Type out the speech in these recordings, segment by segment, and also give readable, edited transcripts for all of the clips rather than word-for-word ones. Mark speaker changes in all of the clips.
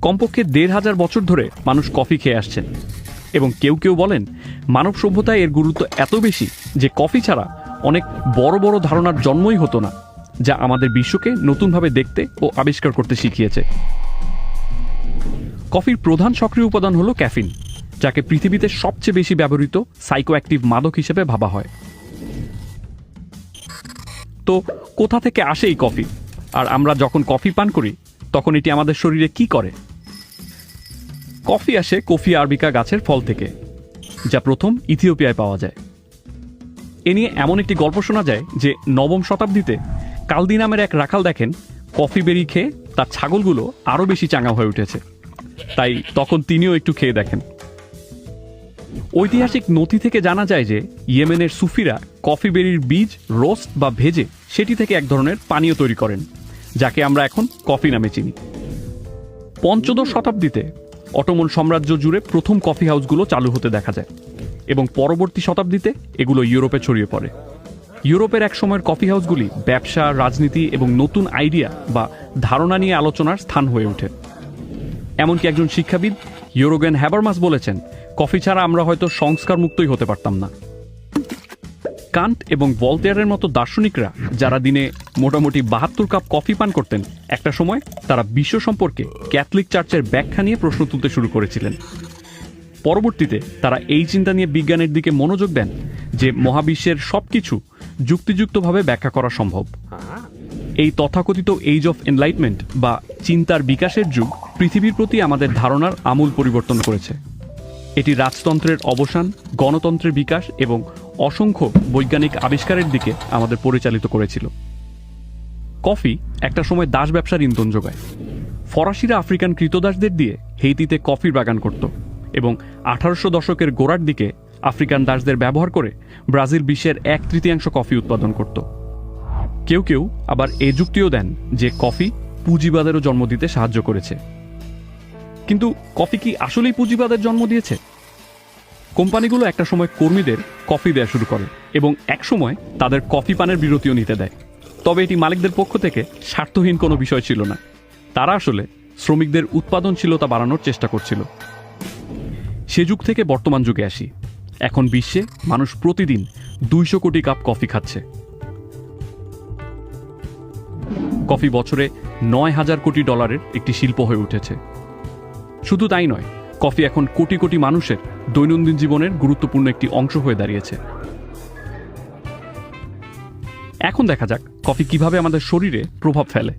Speaker 1: কমপক্ষে ১৫০০ বছর ধরে মানুষ কফি খেয়ে আসছেন এবং কেউ কেউ বলেন মানব সভ্যতায় এর গুরুত্ব এত বেশি যে কফি ছাড়া অনেক বড় বড় ধারণার জন্মই হতো না, যা আমাদের বিশ্বকে নতুনভাবে দেখতে ও আবিষ্কার করতে শিখিয়েছে। কফির প্রধান সক্রিয় উপাদান হলো ক্যাফিন, যাকে পৃথিবীতে সবচেয়ে বেশি ব্যবহৃত সাইকোঅ্যাক্টিভ মাদক হিসেবে ভাবা হয়। তো কোথা থেকে আসে এই কফি, আর আমরা যখন কফি পান করি তখন এটি আমাদের শরীরে কি করে? কফি আসে কফি আরবিকা গাছের ফল থেকে, যা প্রথম ইথিওপিয়ায় পাওয়া যায়। এ নিয়ে এমন একটি গল্প শোনা যায় যে নবম শতাব্দীতে কালদি নামের এক রাখাল দেখেন কফি বেরি খেয়ে তার ছাগলগুলো আরও বেশি চাঙ্গা হয়ে উঠেছে, তাই তখন তিনিও একটু খেয়ে দেখেন। ঐতিহাসিক নথি থেকে জানা যায় যে ইয়েমেনের সুফিরা কফি বেরির বীজ রোস্ট বা ভেজে সেটি থেকে এক ধরনের পানীয় তৈরি করেন, যাকে আমরা এখন কফি নামে চিনি। পঞ্চদশ শতাব্দীতে অটোমন সাম্রাজ্য জুড়ে প্রথম কফি হাউসগুলো চালু হতে দেখা যায় এবং পরবর্তী শতাব্দীতে এগুলো ইউরোপে ছড়িয়ে পড়ে। ইউরোপের এক সময়ের কফি হাউসগুলি ব্যবসা, রাজনীতি এবং নতুন আইডিয়া বা ধারণা নিয়ে আলোচনার স্থান হয়ে ওঠে। এমনকি একজন শিক্ষাবিদ ইউরোগেন হ্যাবারমাস বলেছেন, কফি ছাড়া আমরা হয়তো সংস্কার মুক্তই হতে পারতাম না। কান্ট এবং ভলতেয়ারের মতো দার্শনিকরা যারা দিনে মোটামুটি ৭২ কাপ কফি পান করতেন, একটা সময় তারা বিশ্ব সম্পর্কে ক্যাথলিক চার্চের ব্যাখ্যা নিয়ে প্রশ্ন তুলতে শুরু করেছিলেন। পরবর্তীতে তারা এই চিন্তা নিয়ে বিজ্ঞানের দিকে মনোযোগ দেন যে মহাবিশ্বের সবকিছু যুক্তিযুক্তভাবে ব্যাখ্যা করা সম্ভব। এই তথাকথিত এজ অফ এনলাইটমেন্ট বা চিন্তার বিকাশের যুগ পৃথিবীর প্রতি আমাদের ধারণার আমূল পরিবর্তন করেছে। এটি রাজতন্ত্রের অবসান, গণতন্ত্রের বিকাশ এবং অসংখ্য বৈজ্ঞানিক আবিষ্কারের দিকে আমাদের পরিচালিত করেছিল। কফি একটা সময় দাস ব্যবসার ইন্ধন যোগায়। ফরাসিরা আফ্রিকান কৃতদাসদের দিয়ে হেইতিতে কফির বাগান করত এবং ১৮০০ দশকের গোড়ার দিকে আফ্রিকান দাসদের ব্যবহার করে ব্রাজিল বিশ্বের ১/৩ কফি উৎপাদন করত। কেউ কেউ আবার এ যুক্তিও দেন যে কফি পুঁজিবাদেরও জন্ম দিতে সাহায্য করেছে। কিন্তু কফি কি আসলেই পুঁজিবাদের জন্ম দিয়েছে? কোম্পানিগুলো একটা সময় কর্মীদের কফি দেওয়া শুরু করে এবং এক সময় তাদের কফি পানের বিরতিও নিতে দেয়। তবে এটি মালিকদের পক্ষ থেকে স্বার্থহীন কোনো বিষয় ছিল না। তারা আসলে শ্রমিকদের উৎপাদনশীলতা বাড়ানোর চেষ্টা করছিল। সে যুগ থেকে বর্তমান যুগে আসি। এখন বিশ্বে মানুষ প্রতিদিন ২০০ কোটি কাপ কফি খাচ্ছে। কফি বছরে ৯,০০০ কোটি ডলারের একটি শিল্প হয়ে উঠেছে। শুধু তাই নয়, কফি এখন কোটি কোটি মানুষের দৈনন্দিন জীবনের গুরুত্বপূর্ণ একটি অংশ হয়ে দাঁড়িয়েছে। এখন দেখা যাক কফি কিভাবে আমাদের শরীরে প্রভাব ফেলে।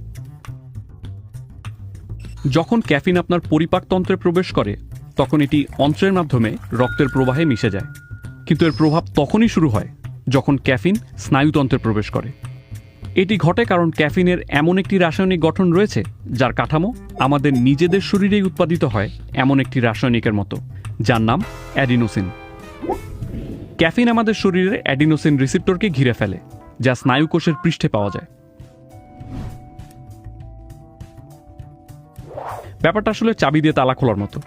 Speaker 1: যখন ক্যাফিন আপনার পরিপাকতন্ত্রে প্রবেশ করে তখন এটি অন্ত্রের মাধ্যমে রক্তের প্রবাহে মিশে যায়। কিন্তু এর প্রভাব তখনই শুরু হয় যখন ক্যাফিন স্নায়ুতন্ত্রে প্রবেশ করে। এটি ঘটে কারণ ক্যাফিনের এমন একটি রাসায়নিক গঠন রয়েছে যার কাঠামো আমাদের নিজেদের শরীরেই উৎপাদিত হয় এমন একটি রাসায়নিকের মতো, যার নাম অ্যাডিনোসিন। ক্যাফিন আমাদের শরীরে অ্যাডিনোসিন রিসেপ্টরকে ঘিরে ফেলে, যা স্নায়ুকোষের পৃষ্ঠে পাওয়া যায়। ব্যাপারটা আসলে চাবি দিয়ে তালা খোলার মতো।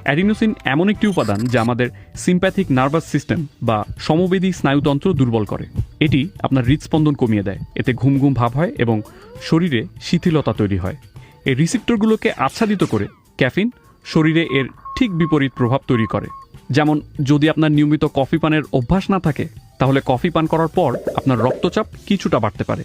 Speaker 1: অ্যাডিনোসিন এমন একটি উপাদান যা আমাদের সিম্প্যাথিক নার্ভাস সিস্টেম বা সমবেদী স্নায়ুতন্ত্র দুর্বল করে। এটি আপনার হৃদস্পন্দন কমিয়ে দেয়, এতে ঘুম ঘুম ভাব হয় এবং শরীরে শিথিলতা তৈরি হয়। এই রিসেপ্টরগুলোকে আচ্ছাদিত করে ক্যাফিন শরীরে এর ঠিক বিপরীত প্রভাব তৈরি করে। যেমন যদি আপনার নিয়মিত কফি পানের অভ্যাস না থাকে, তাহলে কফি পান করার পর আপনার রক্তচাপ কিছুটা বাড়তে পারে।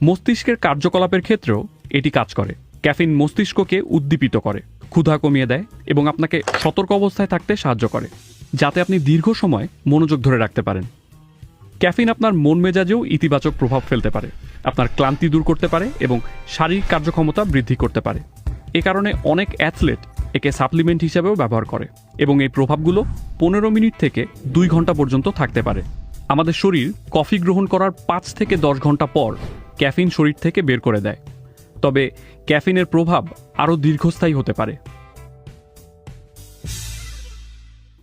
Speaker 1: মস্তিষ্কের কার্যকলাপের ক্ষেত্রেও এটি কাজ করে। ক্যাফিন মস্তিষ্ককে উদ্দীপিত করে, ক্ষুধা কমিয়ে দেয় এবং আপনাকে সতর্ক অবস্থায় থাকতে সাহায্য করে, যাতে আপনি দীর্ঘ সময় মনোযোগ ধরে রাখতে পারেন। ক্যাফিন আপনার মন মেজাজেও ইতিবাচক প্রভাব ফেলতে পারে, আপনার ক্লান্তি দূর করতে পারে এবং শারীরিক কার্যক্ষমতা বৃদ্ধি করতে পারে। এ কারণে অনেক অ্যাথলেট একে সাপ্লিমেন্ট হিসেবেও ব্যবহার করে এবং এই প্রভাবগুলো ১৫ মিনিট থেকে ২ ঘন্টা পর্যন্ত থাকতে পারে। আমাদের শরীর কফি গ্রহণ করার ৫ থেকে ১০ ঘন্টা পর ক্যাফিন শরীর থেকে বের করে দেয়। তবে ক্যাফিনের প্রভাব আরও দীর্ঘস্থায়ী হতে পারে।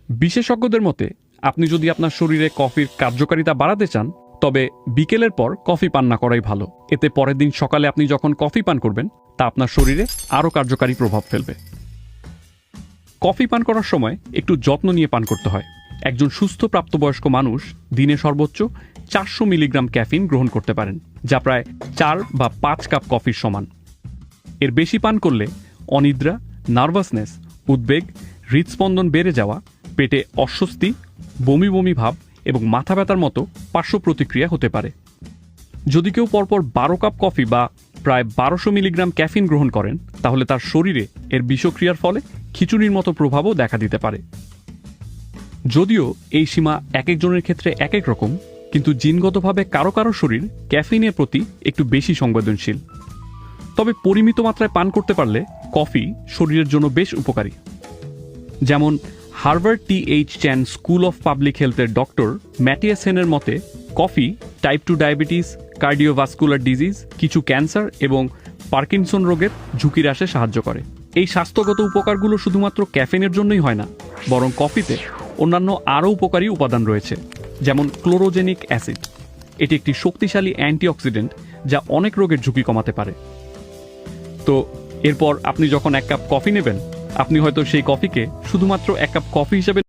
Speaker 1: বিশেষজ্ঞদের মতে আপনি যদি আপনার শরীরে কফির কার্যকারিতা বাড়াতে চান, তবে বিকেলের পর কফি পান না করাই ভালো। এতে পরের দিন সকালে আপনি যখন কফি পান করবেন তা আপনার শরীরে আরও কার্যকারী প্রভাব ফেলবে। কফি পান করার সময় একটু যত্ন নিয়ে পান করতে হয়। একজন সুস্থ প্রাপ্তবয়স্ক মানুষ দিনে সর্বোচ্চ ৪০০ মিলিগ্রাম ক্যাফিন গ্রহণ করতে পারেন, যা প্রায় ৪ বা ৫ কাপ কফির সমান। এর বেশি পান করলে অনিদ্রা, নার্ভাসনেস, উদ্বেগ, হৃদস্পন্দন বেড়ে যাওয়া, পেটে অস্বস্তি, বমি বমি ভাব এবং মাথা ব্যথার মতো পার্শ্ব প্রতিক্রিয়া হতে পারে। যদি কেউ পরপর 12 কাপ কফি বা প্রায় 1200 মিলিগ্রাম ক্যাফিন গ্রহণ করেন, তাহলে তার শরীরে এর বিষক্রিয়ার ফলে খিচুড়ির মতো প্রভাবও দেখা দিতে পারে। যদিও এই সীমা এক একজনের ক্ষেত্রে এক এক রকম, কিন্তু জিনগতভাবে কারো কারো শরীর ক্যাফিনের প্রতি একটু বেশি সংবেদনশীল। তবে পরিমিত মাত্রায় পান করতে পারলে কফি শরীরের জন্য বেশ উপকারী। যেমন Harvard T. H.. Chan school of public হেলথের ডক্টর ম্যাটিয়াস হেনের মতে, coffee type 2 diabetes, cardiovascular disease, কিছু ক্যান্সার এবং পার্কিনসন রোগের ঝুঁকি হ্রাসে সাহায্য করে। এই স্বাস্থ্যগত উপকারগুলো শুধুমাত্র ক্যাফিনের জন্যই হয় না, বরং কফিতে অন্যান্য আরও উপকারী উপাদান রয়েছে, যেমন ক্লোরোজেনিক অ্যাসিড। এটি একটি শক্তিশালী অ্যান্টিঅক্সিডেন্ট যা অনেক রোগের ঝুঁকি কমাতে পারে। তো এরপর আপনি যখন 1 কাপ কফি নেবেন, আপনি হয়তো সেই কফিকে শুধুমাত্র 1 কাপ কফি হিসেবে